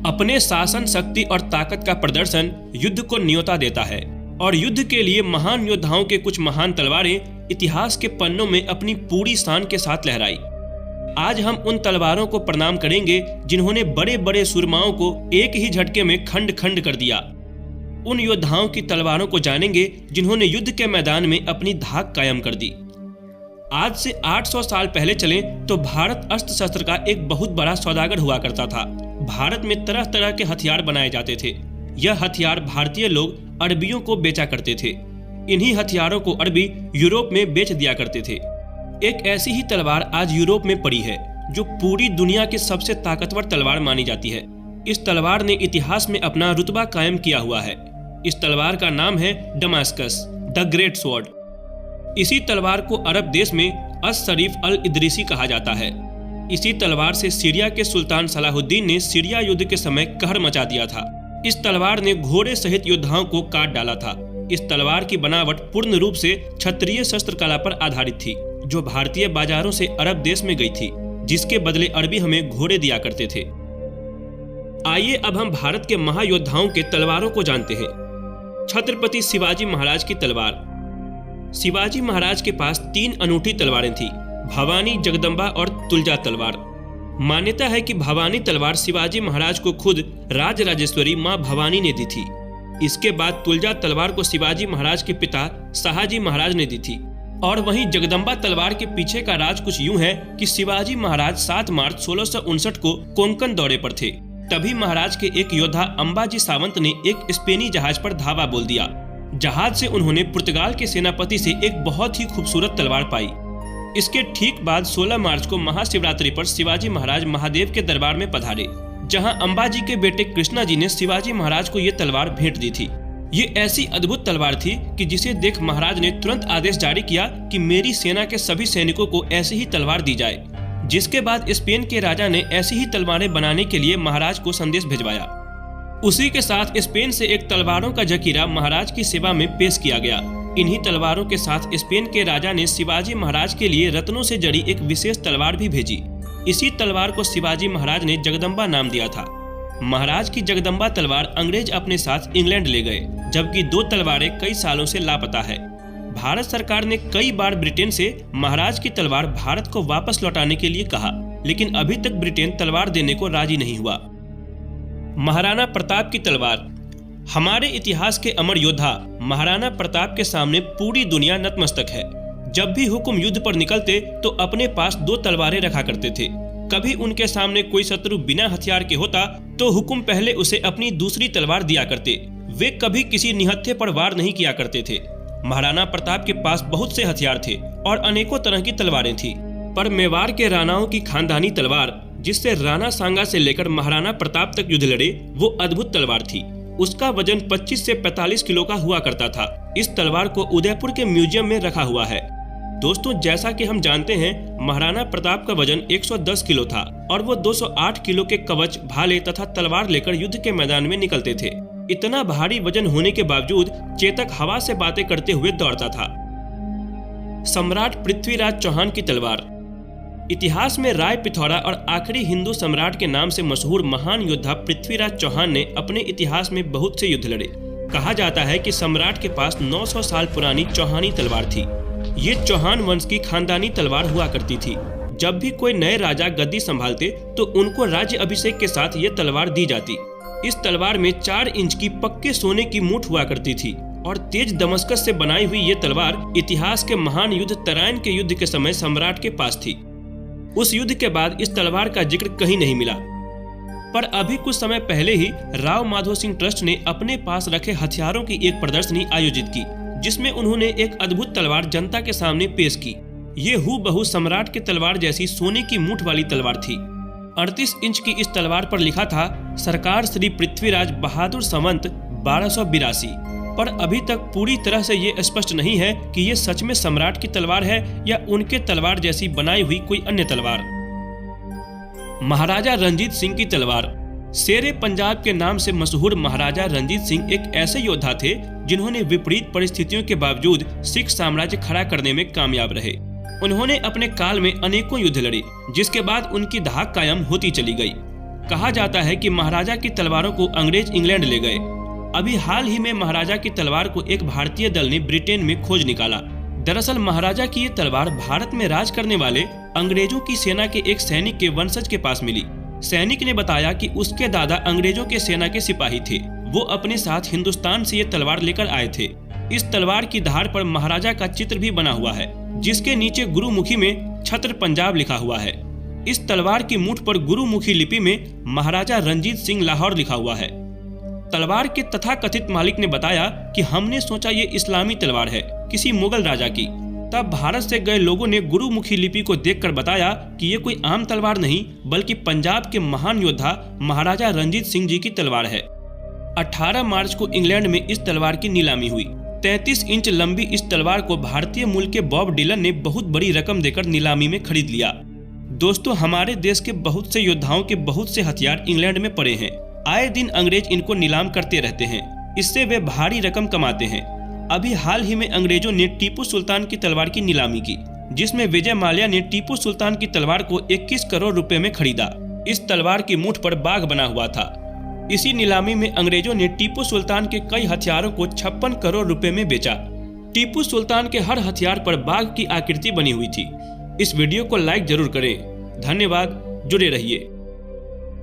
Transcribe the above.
अपने शासन शक्ति और ताकत का प्रदर्शन युद्ध को न्योता देता है और युद्ध के लिए महान योद्धाओं के कुछ महान तलवारें इतिहास के पन्नों में अपनी पूरी शान के साथ लहराई। आज हम उन तलवारों को प्रणाम करेंगे जिन्होंने बड़े बड़े सूरमाओं को एक ही झटके में खंड खंड कर दिया। उन योद्धाओं की तलवारों को जानेंगे जिन्होंने युद्ध के मैदान में अपनी धाक कायम कर दी। आज से 800 साल पहले चलें तो भारत अस्त्र शस्त्र का एक बहुत बड़ा सौदागर हुआ करता था। भारत में तरह तरह के हथियार बनाए जाते थे। यह हथियार भारतीय लोग अरबियों को बेचा करते थे। इन्हीं हथियारों को अरबी यूरोप में बेच दिया करते थे। एक ऐसी ही तलवार आज यूरोप में पड़ी है जो पूरी दुनिया की सबसे ताकतवर तलवार मानी जाती है। इस तलवार ने इतिहास में अपना रुतबा कायम किया हुआ है। इस तलवार का नाम है डमास्कस, द ग्रेट स्वॉर्ड। इसी तलवार को अरब देश में अस-शरीफ अल-इदरीसी कहा जाता है। इसी तलवार से सीरिया के सुल्तान सलाहुद्दीन ने सीरिया युद्ध के समय कहर मचा दिया था। इस तलवार ने घोड़े सहित योद्धाओं को काट डाला था। इस तलवार की बनावट पूर्ण रूप से क्षत्रिय शस्त्र कला पर आधारित थी, जो भारतीय बाजारों से अरब देश में गई थी, जिसके बदले अरबी हमें घोड़े दिया करते थे। आइए अब हम भारत के महायोद्धाओं के तलवारों को जानते हैं। छत्रपति शिवाजी महाराज की तलवार। शिवाजी महाराज के पास 3 अनूठी तलवारें थी, भवानी, जगदम्बा और तुलजा तलवार। मान्यता है कि भवानी तलवार शिवाजी महाराज को खुद राजराजेश्वरी मां भवानी ने दी थी। इसके बाद तुलजा तलवार को शिवाजी महाराज के पिता शाहजी महाराज ने दी थी। और वहीं जगदम्बा तलवार के पीछे का राज कुछ यूं है कि शिवाजी महाराज 7 मार्च 1659 को कोंकण दौरे पर थे। तभी महाराज के एक योद्धा अंबाजी सावंत ने एक स्पेनी जहाज पर धावा बोल दिया। जहाज से उन्होंने पुर्तगाल के सेनापति से एक बहुत ही खूबसूरत तलवार पाई। इसके ठीक बाद 16 मार्च को महाशिवरात्रि पर शिवाजी महाराज महादेव के दरबार में पधारे, जहां अंबाजी के बेटे कृष्णा जी ने शिवाजी महाराज को ये तलवार भेंट दी थी। ये ऐसी अद्भुत तलवार थी कि जिसे देख महाराज ने तुरंत आदेश जारी किया कि मेरी सेना के सभी सैनिकों को ऐसी ही तलवार दी जाए। जिसके बाद स्पेन के राजा ने ऐसी ही तलवारें बनाने के लिए महाराज को संदेश भिजवाया। उसी के साथ स्पेन से एक तलवारों का जखीरा महाराज की सेवा में पेश किया गया। इन्हीं तलवारों के साथ स्पेन के राजा ने शिवाजी महाराज के लिए रत्नों से जड़ी एक विशेष तलवार भी भेजी। इसी तलवार को शिवाजी महाराज ने जगदम्बा नाम दिया था। महाराज की जगदम्बा तलवार अंग्रेज अपने साथ इंग्लैंड ले गए, जबकि 2 तलवारें कई सालों से लापता है। भारत सरकार ने कई बार ब्रिटेन से महाराज की तलवार भारत को वापस लौटाने के लिए कहा, लेकिन अभी तक ब्रिटेन तलवार देने को राजी नहीं हुआ। महाराणा प्रताप की तलवार। हमारे इतिहास के अमर योद्धा महाराणा प्रताप के सामने पूरी दुनिया नतमस्तक है। जब भी हुकुम युद्ध पर निकलते तो अपने पास 2 तलवारें रखा करते थे। कभी उनके सामने कोई शत्रु बिना हथियार के होता तो हुकुम पहले उसे अपनी दूसरी तलवार दिया करते। वे कभी किसी निहत्थे पर वार नहीं किया करते थे। महाराणा प्रताप के पास बहुत से हथियार थे और अनेकों तरह की तलवारें थी, पर मेवाड़ के राणाओं की खानदानी तलवार, जिससे राणा सांगा से लेकर महाराणा प्रताप तक युद्ध लड़े, वो अद्भुत तलवार थी। उसका वजन 25 से 45 किलो का हुआ करता था। इस तलवार को उदयपुर के म्यूजियम में रखा हुआ है। दोस्तों, जैसा कि हम जानते हैं, महाराणा प्रताप का वजन 110 किलो था और वो 208 किलो के कवच, भाले तथा तलवार लेकर युद्ध के मैदान में निकलते थे। इतना भारी वजन होने के बावजूद चेतक हवा से बातें करते हुए दौड़ता था। सम्राट पृथ्वीराज चौहान की तलवार। इतिहास में राय पिथौरा और आखिरी हिंदू सम्राट के नाम से मशहूर महान योद्धा पृथ्वीराज चौहान ने अपने इतिहास में बहुत से युद्ध लड़े। कहा जाता है कि सम्राट के पास 900 साल पुरानी चौहानी तलवार थी। ये चौहान वंश की खानदानी तलवार हुआ करती थी। जब भी कोई नए राजा गद्दी संभालते तो उनको राज्य अभिषेक के साथ ये तलवार दी जाती। इस तलवार में 4 इंच की पक्के सोने की मूठ हुआ करती थी और तेज दमस्कस से बनाई हुई ये तलवार इतिहास के महान युद्ध तराइन के युद्ध के समय सम्राट के पास थी। उस युद्ध के बाद इस तलवार का जिक्र कहीं नहीं मिला। पर अभी कुछ समय पहले ही राव माधो सिंह ट्रस्ट ने अपने पास रखे हथियारों की एक प्रदर्शनी आयोजित की, जिसमें उन्होंने एक अद्भुत तलवार जनता के सामने पेश की। ये हूबहू सम्राट के तलवार जैसी सोने की मूठ वाली तलवार थी। 38 इंच की इस तलवार पर लिखा था, सरकार श्री पृथ्वीराज बहादुर संवत 1282। पर अभी तक पूरी तरह से ये स्पष्ट नहीं है कि ये सच में सम्राट की तलवार है या उनके तलवार जैसी बनाई हुई कोई अन्य तलवार। महाराजा रणजीत सिंह की तलवार। शेरे पंजाब के नाम से मशहूर महाराजा रणजीत सिंह एक ऐसे योद्धा थे जिन्होंने विपरीत परिस्थितियों के बावजूद सिख साम्राज्य खड़ा करने में कामयाब रहे। उन्होंने अपने काल में अनेकों युद्ध लड़े, जिसके बाद उनकी धाक कायम होती चली गई। कहा जाता है कि महाराजा की तलवारों को अंग्रेज इंग्लैंड ले गए। अभी हाल ही में महाराजा की तलवार को एक भारतीय दल ने ब्रिटेन में खोज निकाला। दरअसल महाराजा की ये तलवार भारत में राज करने वाले अंग्रेजों की सेना के एक सैनिक के वंशज के पास मिली। सैनिक ने बताया कि उसके दादा अंग्रेजों के सेना के सिपाही थे। वो अपने साथ हिंदुस्तान से ये तलवार लेकर आए थे। इस तलवार की धार पर महाराजा का चित्र भी बना हुआ है, जिसके नीचे गुरुमुखी में छत्र पंजाब लिखा हुआ है। इस तलवार की मूठ पर गुरुमुखी लिपि में महाराजा रंजीत सिंह लाहौर लिखा हुआ है। तलवार के तथाकथित मालिक ने बताया कि हमने सोचा ये इस्लामी तलवार है, किसी मुगल राजा की। तब भारत से गए लोगों ने गुरुमुखी लिपि को देखकर बताया कि ये कोई आम तलवार नहीं, बल्कि पंजाब के महान योद्धा महाराजा रंजीत सिंह जी की तलवार है। 18 मार्च को इंग्लैंड में इस तलवार की नीलामी हुई। 33 इंच लंबी इस तलवार को भारतीय मूल के बॉब डिलन ने बहुत बड़ी रकम देकर नीलामी में खरीद लिया। दोस्तों, हमारे देश के बहुत से योद्धाओं के बहुत से हथियार इंग्लैंड में पड़े हैं। आए दिन अंग्रेज इनको नीलाम करते रहते हैं, इससे वे भारी रकम कमाते हैं। अभी हाल ही में अंग्रेजों ने टीपू सुल्तान की तलवार की नीलामी की, जिसमें विजय माल्या ने टीपू सुल्तान की तलवार को 21 करोड़ रुपए में खरीदा। इस तलवार की मूठ पर बाघ बना हुआ था। इसी नीलामी में अंग्रेजों ने टीपू सुल्तान के कई हथियारों को 56 करोड़ रुपए में बेचा। टीपू सुल्तान के हर हथियार पर बाघ की आकृति बनी हुई थी। इस वीडियो को लाइक जरूर करें। धन्यवाद, जुड़े रहिए।